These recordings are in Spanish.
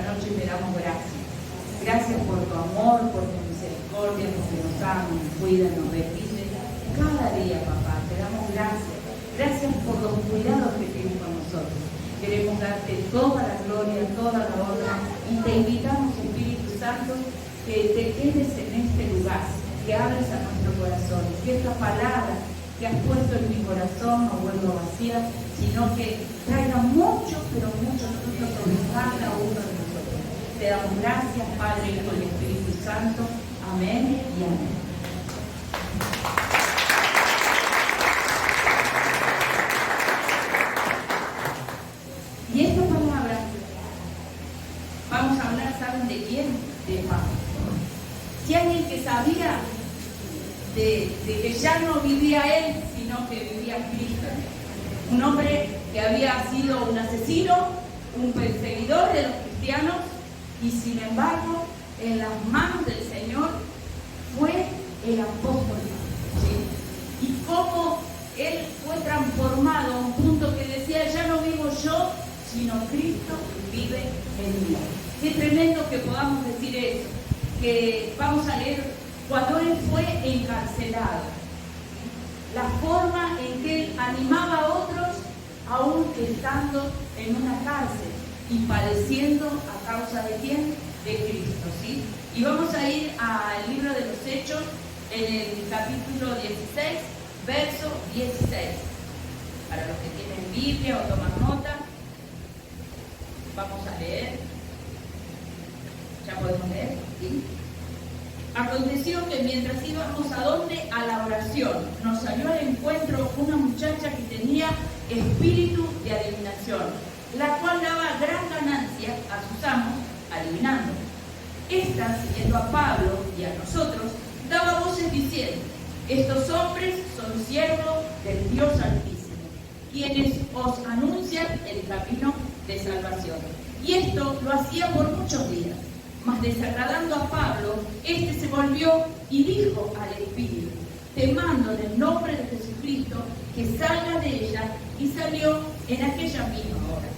esta noche te damos gracias. Gracias por tu amor, por tu misericordia, porque nos amas, nos cuidas, nos bendices. Cada día, papá, te damos gracias. Gracias por los cuidados que tienes con nosotros. Queremos darte toda la gloria, toda la honra y te invitamos, Espíritu Santo, que te quedes en este lugar, que hables a nuestro corazón, que esta palabra que has puesto en mi corazón no vuelva vacía, sino que traiga muchos, pero muchos frutos sobre cada uno de nosotros. Te damos gracias, Padre, Hijo y Espíritu Santo. Amén y amén. Y esta palabra, vamos a hablar, ¿saben de quién? De Pablo. Si alguien que sabía de que ya no vivía él, sino que vivía Cristo. Un hombre que había sido un asesino, un perseguidor de los cristianos, y sin embargo, en las manos del Señor fue el apóstol. ¿Sí? Y cómo él fue transformado a un punto que decía, ya no vivo yo, sino Cristo vive en mí. Qué tremendo que podamos decir eso. Que vamos a leer cuando él fue encarcelado, la forma en que él animaba a otros, aún estando en una cárcel y padeciendo a causa de quién? De Cristo, ¿sí? Y vamos a ir al libro de los Hechos, en el capítulo 16, verso 16. Para los que tienen Biblia o toman nota, vamos a leer. ¿Ya podemos leer? ¿Sí? Aconteció que mientras íbamos a dónde? A la oración, nos salió al encuentro una muchacha que tenía espíritu de adivinación, la cual daba gran ganancia a sus amos, adivinando. Esta, siguiendo a Pablo y a nosotros, daba voces diciendo, estos hombres son siervos del Dios Altísimo, quienes os anuncian el camino de salvación. Y esto lo hacía por muchos días. Mas desagradando a Pablo, éste se volvió y dijo al Espíritu, te mando en el nombre de Jesucristo que salga de ella, y salió en aquella misma hora.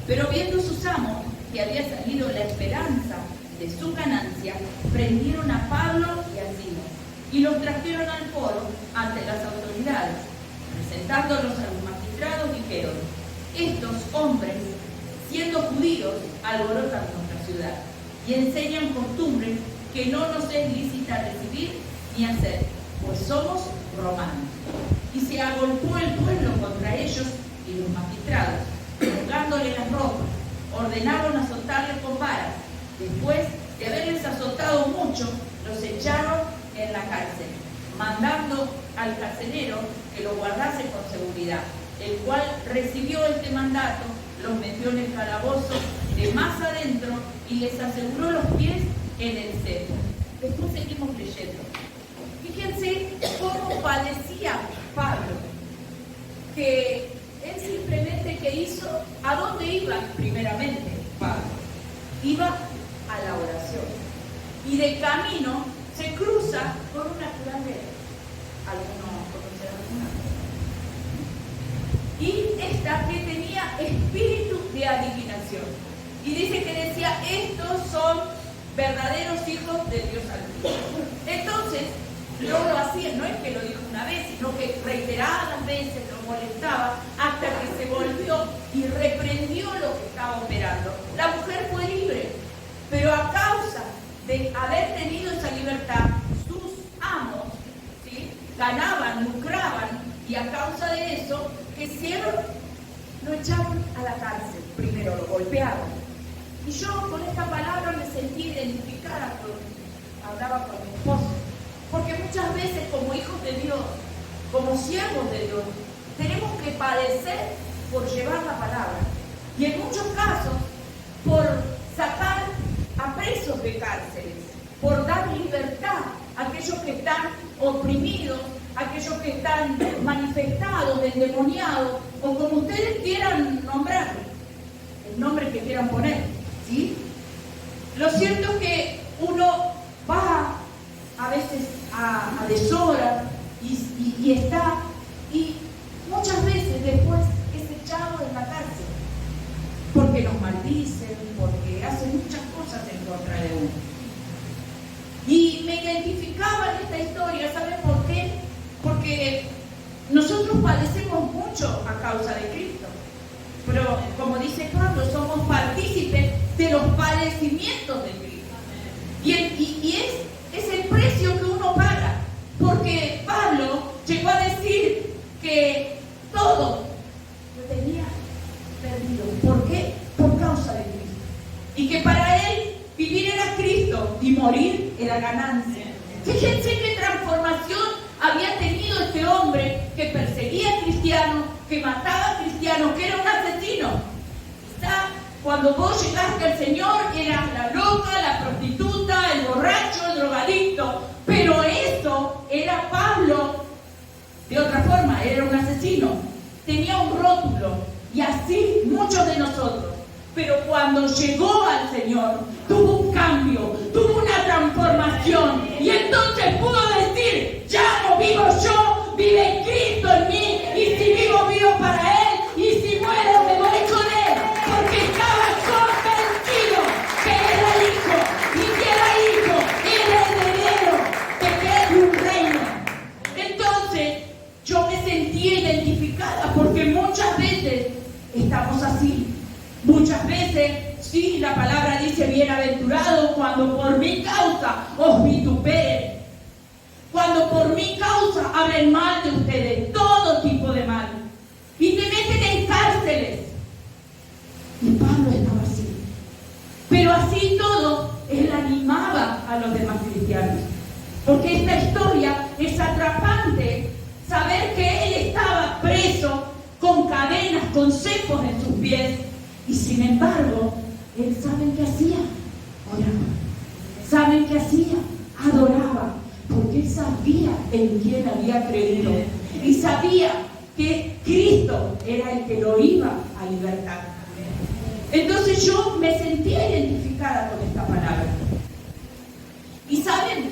Pero viendo sus amos que había salido la esperanza de su ganancia, prendieron a Pablo y a Silas, y los trajeron al foro ante las autoridades. Presentándolos a los magistrados, dijeron, estos hombres, siendo judíos, alborotan nuestra ciudad y enseñan costumbres que no nos es lícita recibir ni hacer, pues somos romanos. Y se agolpó el pueblo contra ellos y los magistrados, colgándole las ropas, ordenaron azotarles con varas. Después de haberles azotado mucho, los echaron en la cárcel, mandando al carcelero que lo guardase con seguridad, el cual recibió este mandato, los metió en el calabozo de más adentro y les aseguró los pies en el cepo. Después seguimos leyendo. Fíjense cómo padecía Pablo, que él simplemente que hizo, ¿a dónde iba primeramente Pablo? Iba a la oración. Y de camino se cruza por una curandera. ¿Alguno conoce alguna? Y esta que tenía espíritu de adivinación. Y dice que decía, estos son verdaderos hijos de Dios Altísimo. Entonces, no lo hacía, no es que lo dijo una vez, sino que reiteradas veces lo molestaba hasta que se volvió y reprendió lo que estaba operando. La mujer fue libre, pero a causa de haber tenido esa libertad, sus amos, ¿sí?, ganaban, lucraban, y a causa de eso, ¿qué hicieron? Lo echaron a la cárcel. Primero lo golpearon. Y yo con esta palabra me sentí identificada, hablaba con mi esposo, porque muchas veces como hijos de Dios, como siervos de Dios, tenemos que padecer por llevar la palabra. Y en muchos casos, por sacar a presos de cárceles, por dar libertad a aquellos que están oprimidos, a aquellos que están manifestados, endemoniados, o como ustedes quieran nombrarlo, el nombre que quieran poner, ¿sí? Lo cierto es que uno va a veces a deshora y está, y muchas veces después es echado en la cárcel, porque porque nos maldicen, porque hacen muchas cosas en contra de uno. Y me identificaba en esta historia, ¿saben por qué? Porque nosotros padecemos mucho a causa de Cristo. Pero, como dice Pablo, somos partícipes de los padecimientos de Cristo. Y es el precio que uno paga. Porque Pablo llegó a decir que todo lo tenía perdido. ¿Por qué? Por causa de Cristo. Y que para él vivir era Cristo y morir era ganancia. Fíjense qué transformación había tenido este hombre que perseguía a cristianos, que mataba a cristianos, que era un asesino. Quizá cuando vos llegaste al Señor eras la loca, la prostituta, el borracho, el drogadicto, pero eso era Pablo de otra forma, era un asesino, tenía un rótulo, y así muchos de nosotros. Pero cuando llegó al Señor, tuvo un cambio, tuvo una transformación, y entonces pudo decir: ya no vivo yo, vive Cristo en mí, y si vivo, vivo para Él, y si muero, me voy con Él, porque estaba convencido que era hijo, y que era hijo, era heredero de un reino. Entonces, yo me sentía identificada, porque muchas veces estamos así. Muchas veces, sí, la palabra dice: bienaventurado cuando por mi causa os vituperen, cuando por mi causa hablen mal de ustedes, todo tipo de mal, y te meten en cárceles. Y Pablo estaba así. Pero así todo, él animaba a los demás cristianos. Porque esta historia es atrapante, saber que él estaba preso con cadenas, con cepos en sus pies. Y sin embargo, él, ¿saben qué hacía? Oraba. ¿Saben qué hacía? Adoraba. Porque él sabía en quién había creído. Y sabía que Cristo era el que lo iba a libertar. Entonces yo me sentía identificada con esta palabra. Y ¿saben?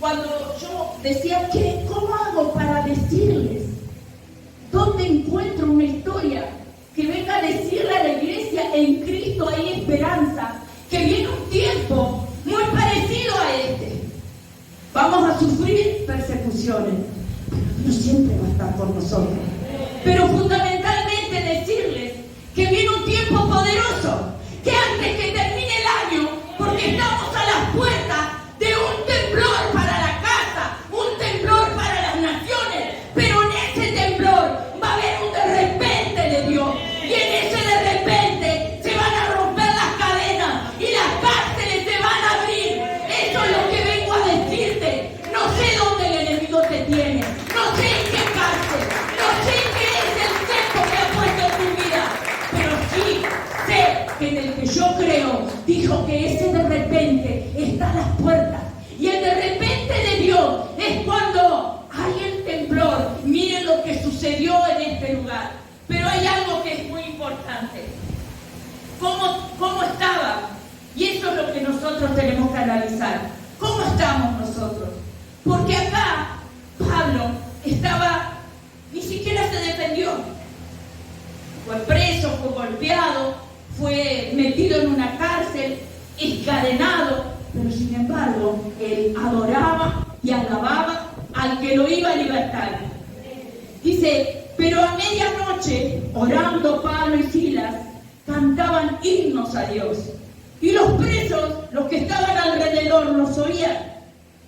Cuando yo decía, ¿cómo hago para decirles? ¿Dónde encuentro una historia que venga a decirle a la iglesia: en Cristo hay esperanza, que viene un tiempo muy parecido a este? Vamos a sufrir persecuciones, pero Dios siempre va a estar con nosotros. Pero fundamentalmente decirles que viene un tiempo poderoso, que antes que termine el año, porque estamos a las puertas de un temblor para la casa, un temblor para las naciones, pero en ese temblor va a haber un de repente de Dios. Y en ese de repente se van a romper las cadenas y las cárceles se van a abrir. Eso es lo que vengo a decirte. No sé dónde el enemigo te tiene, no sé en qué cárcel, no sé qué es el cepo que ha puesto en tu vida, pero sí sé que en el que yo creo dijo que ese de repente está a las puertas. Y el de repente de Dios es cuando hay el temblor. Miren lo que sucedió en este lugar. Pero hay algo que es muy importante. ¿Cómo estaba? Y eso es lo que nosotros tenemos que analizar. ¿Cómo estamos nosotros? Porque acá Pablo ni siquiera se defendió. Fue preso, fue golpeado, fue metido en una cárcel, encadenado. Pero sin embargo, él adoraba y alababa al que lo iba a libertar. Dice: pero a medianoche, orando Pablo y Silas, cantaban himnos a Dios. Y los presos, los que estaban alrededor, los oían.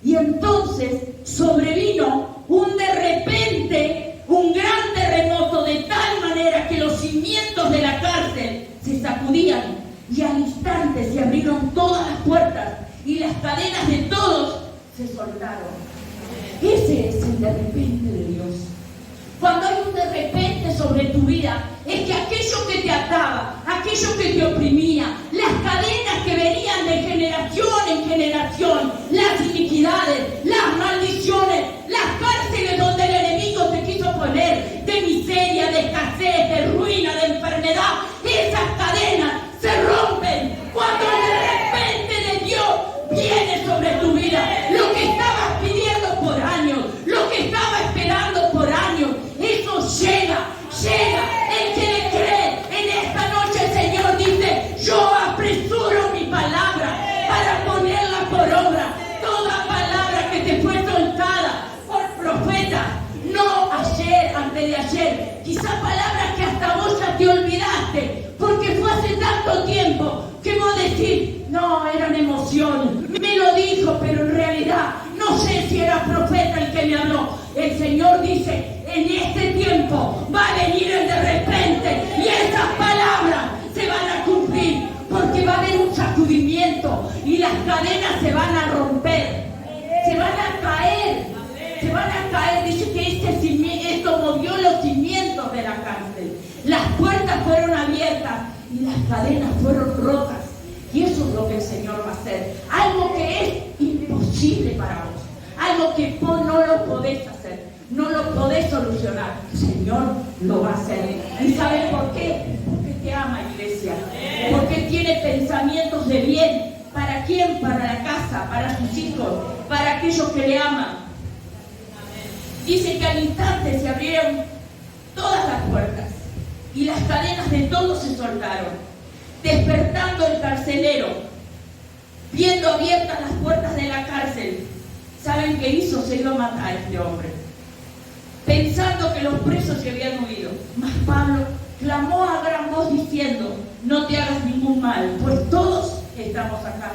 Y entonces sobrevino de repente un gran terremoto, de tal manera que los cimientos de la cárcel se sacudían. Y al instante se abrieron todas las puertas y las cadenas de todos se soltaron. Ese es el de repente de Dios. Cuando hay un de repente sobre tu vida, es que aquello que te ataba, aquello que te oprimía, las cadenas que venían de generación en generación, las iniquidades, las maldiciones, las cárceles donde el enemigo te quiso poner, de miseria, de escasez, de ruina, de enfermedad, esas cadenas se rompen cuando el de repente de Dios viene sobre tu vida. Lo que estabas pidiendo por años, lo que estabas esperando por años, eso llega. El que le cree en esta noche, el Señor dice: que me habló. El Señor dice, en este tiempo va a venir el de repente y esas palabras se van a cumplir, porque va a haber un sacudimiento y las cadenas se van a romper, se van a caer, se van a caer. Dice que esto movió los cimientos de la cárcel, las puertas fueron abiertas y las cadenas fueron rotas. Y eso es lo que el Señor va a hacer. Algo que es imposible para vos. Algo que vos no lo podés hacer. No lo podés solucionar. El Señor lo va a hacer. ¿Y sabes por qué? Porque te ama, iglesia. Porque tiene pensamientos de bien. ¿Para quién? Para la casa, para sus hijos, para aquellos que le aman. Dice que al instante se abrieron todas las puertas y las cadenas de todos se soltaron. Despertando el carcelero, viendo abiertas las puertas de la cárcel, ¿saben qué hizo? Se iba a matar a este hombre, pensando que los presos se habían huido. Mas Pablo clamó a gran voz diciendo, no te hagas ningún mal, pues todos estamos acá.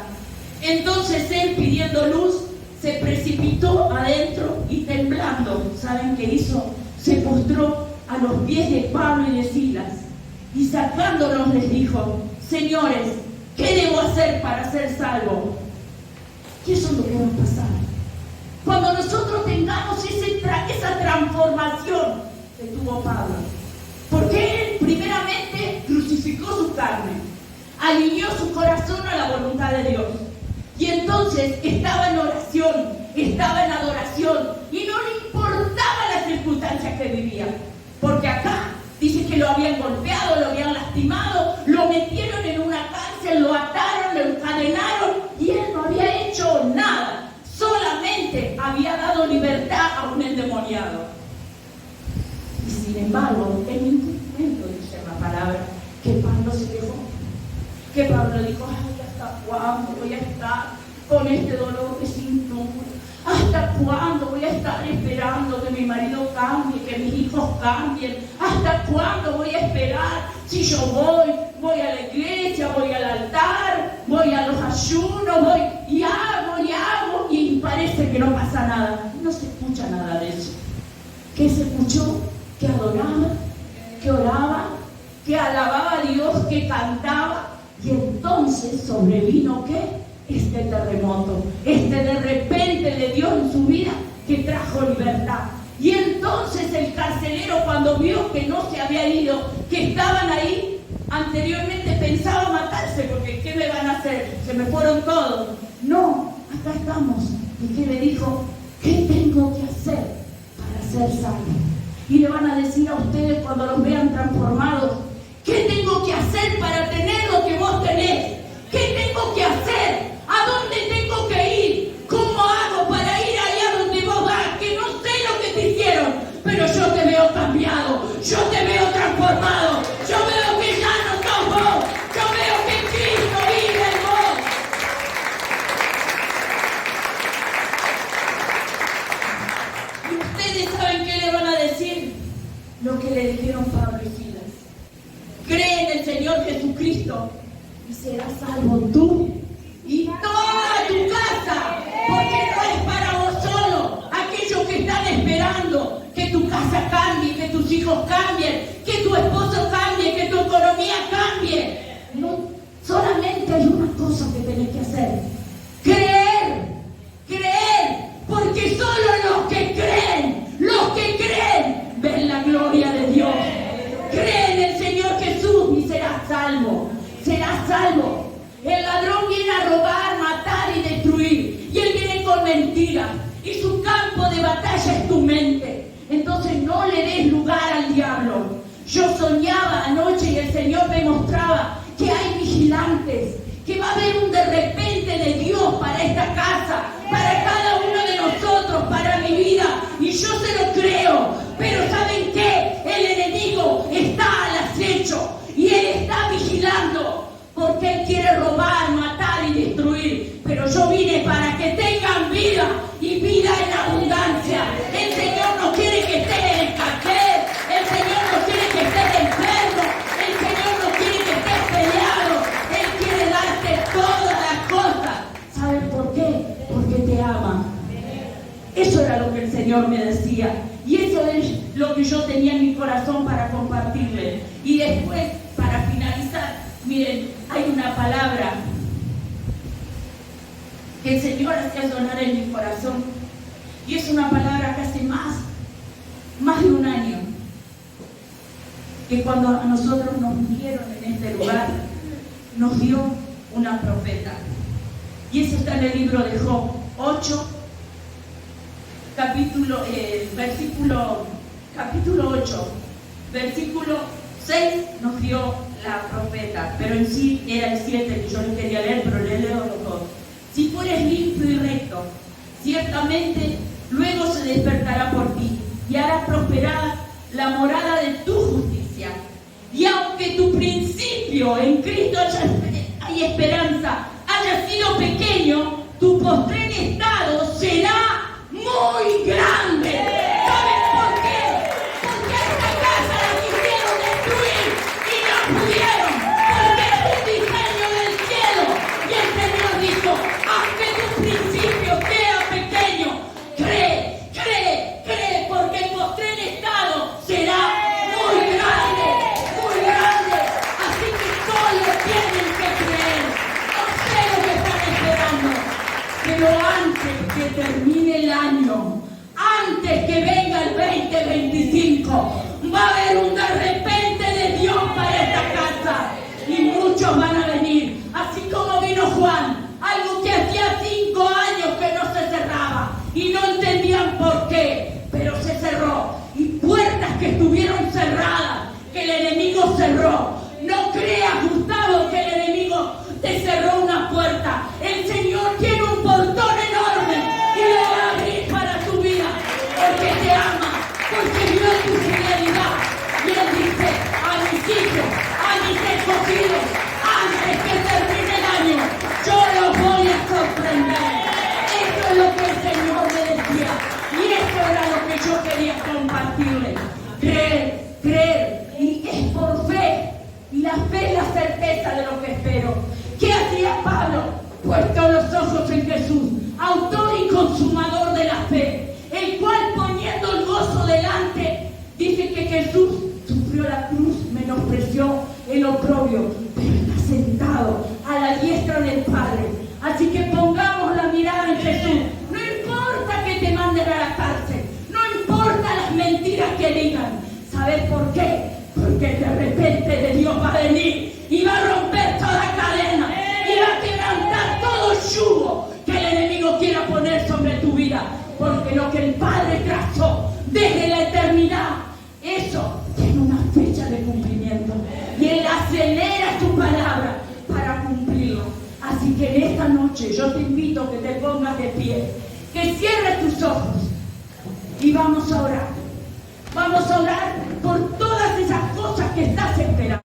Entonces él, pidiendo luz, se precipitó adentro y temblando, ¿saben qué hizo? Se postró a los pies de Pablo y de Silas y sacándolos les dijo, señores, ¿qué debo hacer para ser salvo? Y eso es lo que va a pasar. Cuando nosotros tengamos esa transformación que tuvo Pablo. Porque él primeramente crucificó su carne, alineó su corazón a la voluntad de Dios. Y entonces estaba en oración, estaba en adoración y no le importaba las circunstancias que vivía. Porque acá dice que lo habían golpeado, lo habían lastimado, lo metieron en una cárcel, lo ataron, lo encadenaron y él no había hecho nada. Solamente había dado libertad a un endemoniado. Y sin embargo, en ningún momento dice la palabra que Pablo se quejó. Que Pablo dijo, ay, ¿hasta cuándo voy a estar con este dolor de cintura? ¿Hasta cuándo voy a estar esperando que mi marido cambie, que mis hijos cambien? ¿Hasta cuándo voy a esperar? Si yo voy a la iglesia, voy al altar, voy a los ayunos, voy y hago, y parece que no pasa nada. No se escucha nada de eso. ¿Qué se escuchó? Que adoraba, que oraba, que alababa a Dios, que cantaba. Y entonces sobrevino, ¿qué? Este terremoto, de repente de Dios en su vida que trajo libertad. Y entonces el carcelero, cuando vio que no se había ido, que estaban ahí, anteriormente pensaba matarse, porque ¿qué me van a hacer? Se me fueron todos. No, acá estamos. ¿Y qué le dijo? ¿Qué tengo que hacer para ser salvo? Y le van a decir a ustedes cuando los vean transformados, ¿qué tengo que hacer para tener lo que vos tenés? ¿Qué tengo que hacer? ¿A dónde tengo que ir? ¿Cómo hago para ir allá donde vos vas? Que no sé lo que te hicieron, pero yo te veo cambiado, yo te veo transformado, yo veo que ya no sos vos, yo veo que Cristo vive en vos. Y ustedes saben qué le van a decir, lo que le dijeron Pablo y Silas. Cree en el Señor Jesucristo y serás salvo tú y toda tu casa, porque no es para vos solo. Aquellos que están esperando que tu casa cambie, que tus hijos cambien, que tu esposo cambie, que tu economía cambie. No, solamente hay una cosa que tenés que hacer: creer, porque solo los que creen, ven la gloria de Dios. Cree en el Señor Jesús y serás salvo. El ladrón viene a robar, matar y destruir, y él viene con mentiras, y su campo de batalla es tu mente. Entonces no le des lugar al diablo. Yo soñaba anoche y el Señor me mostraba que hay vigilantes, que va a haber un de repente de Dios para esta casa, para cada uno de nosotros, para mi vida, y yo se lo creo. Pero ¿saben qué? El enemigo está al acecho y él está vigilando, porque él quiere robar, matar y destruir. Pero yo vine para que tengan vida y vida en abundancia. El Señor no quiere que estés en escasez, el Señor no quiere que estés enfermo, el Señor no quiere que estés peleado, él quiere darte todas las cosas. ¿Saben por qué? Porque te ama. Eso era lo que el Señor Señor me decía. Y eso es lo que yo tenía en mi corazón para compartirle. Y después, para finalizar, miren, hay una palabra que el Señor hacía sonar en mi corazón. Y es una palabra que hace más de un año, que cuando a nosotros nos ungieron en este lugar, nos dio una profeta. Y eso está en el libro de Job 8, capítulo 8, versículo 6 nos dio la profeta, pero en sí era el 7 que yo les quería leer, pero le leo los dos. Si fueres limpio y recto, ciertamente luego se despertará por ti y hará prosperar la morada de tu justicia. Y aunque tu principio en Cristo hay esperanza, haya sido pequeño, tu postrer estado será muy grande. ¿Saben por qué? Porque esta casa la quisieron destruir y no pudieron, porque es un diseño del cielo. Y el Señor dijo, aunque tu principio sea pequeño, cree, porque el postrer estado será muy grande, muy grande. Así que solo tienen que creer. No sé lo que están esperando, pero antes que termine el año, antes que venga el 2025, va a haber un de repente de Dios para esta casa y muchos van a venir, así como vino Juan, algo que hacía 5 años que no se cerraba y no entendían por qué, pero se cerró, y puertas que estuvieron cerradas, que el enemigo cerró. No creas, Gustavo, que el enemigo te cerró una puerta. El Señor tiene un portón enorme y lo va a abrir para tu vida, porque te ama, porque vio tu fidelidad. Y Él dice a mis hijos, a mis escogidos, antes que termine el año, yo los voy a sorprender. Eso es lo que el Señor me decía, y eso era lo que yo quería compartirle. Creer, y es por fe, y la fe es la certeza de lo que espero. ¿Qué hacía Pablo? Puesto los ojos en Jesús, autor y consumador de la fe, el cual, poniendo el gozo delante, dice que Jesús sufrió la cruz, menospreció el oprobio, pero está sentado a la diestra del Padre. Así que pongamos la mirada en Jesús. No importa que te manden a la cárcel, no importa las mentiras que digan. ¿Sabes por qué? Porque de repente de Dios va a venir y va a romper toda cadena y va a quebrantar todo yugo que el enemigo quiera poner sobre tu vida. Porque lo que el Padre trazó desde la eternidad, eso tiene una fecha de cumplimiento. Y Él acelera tu palabra para cumplirlo. Así que en esta noche yo te invito a que te pongas de pie, que cierres tus ojos y vamos a orar. Vamos a orar por todas esas cosas que estás esperando.